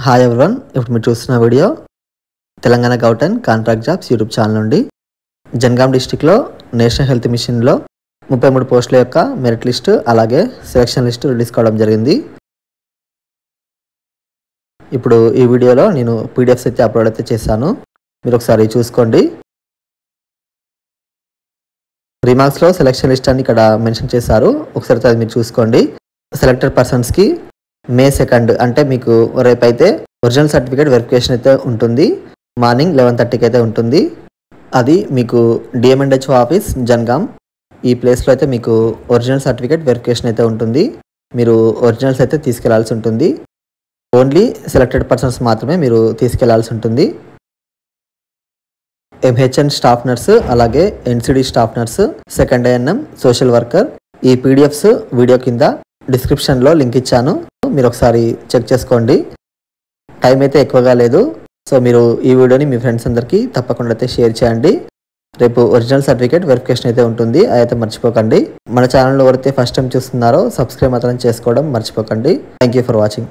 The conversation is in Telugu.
హాయ్ ఎవ్రీవన్, ఇప్పుడు మీరు చూస్తున్న video Telangana government contract jobs YouTube channel నుండి జనగాం డిస్టిక్లో నేషనల్ హెల్త్ మిషన్లో 33 పోస్టుల యొక్క మెరిట్ లిస్టు అలాగే సెలక్షన్ లిస్టు రిలీజ్ కావడం జరిగింది. ఇప్పుడు ఈ వీడియోలో నేను పీడిఎఫ్స్ అయితే అప్లోడ్ అయితే చేశాను, మీరు ఒకసారి చూసుకోండి. రిమార్క్స్లో సెలక్షన్ లిస్ట్ అని ఇక్కడ మెన్షన్ చేశారు, ఒకసారి అది మీరు చూసుకోండి. సెలెక్టెడ్ పర్సన్స్కి May 2 అంటే మీకు రేపైతే ఒరిజినల్ సర్టిఫికేట్ వెరిఫికేషన్ అయితే ఉంటుంది. మార్నింగ్ 11:30కి అయితే ఉంటుంది. అది మీకు డిఎంఎండ్హెచ్ఓ ఆఫీస్ జనగాం, ఈ ప్లేస్లో అయితే మీకు ఒరిజినల్ సర్టిఫికేట్ వెరిఫికేషన్ అయితే ఉంటుంది. మీరు ఒరిజినల్స్ అయితే తీసుకెళ్లాల్సి ఉంటుంది. ఓన్లీ సెలెక్టెడ్ పర్సన్స్ మాత్రమే మీరు తీసుకెళ్లాల్సి ఉంటుంది. ఎంహెచ్ఎన్ స్టాఫ్ నర్సు అలాగే NCD staff nurse, second ANM, social worker. ఈ పీడిఎఫ్స్ వీడియో కింద డిస్క్రిప్షన్లో లింక్ ఇచ్చాను, మీరు ఒకసారి చెక్ చేసుకోండి. టైం అయితే ఎక్కువగా లేదు, సో మీరు ఈ వీడియోని మీ ఫ్రెండ్స్ అందరికీ తప్పకుండా అయితే షేర్ చేయండి. రేపు ఒరిజినల్ సర్టిఫికేట్ వెరిఫికేషన్ అయితే ఉంటుంది, అదైతే మర్చిపోకండి. మన ఛానల్లో ఎవరైతే ఫస్ట్ టైం చూస్తున్నారో సబ్స్క్రైబ్ మాత్రం చేసుకోవడం మర్చిపోకండి. Thank you for watching.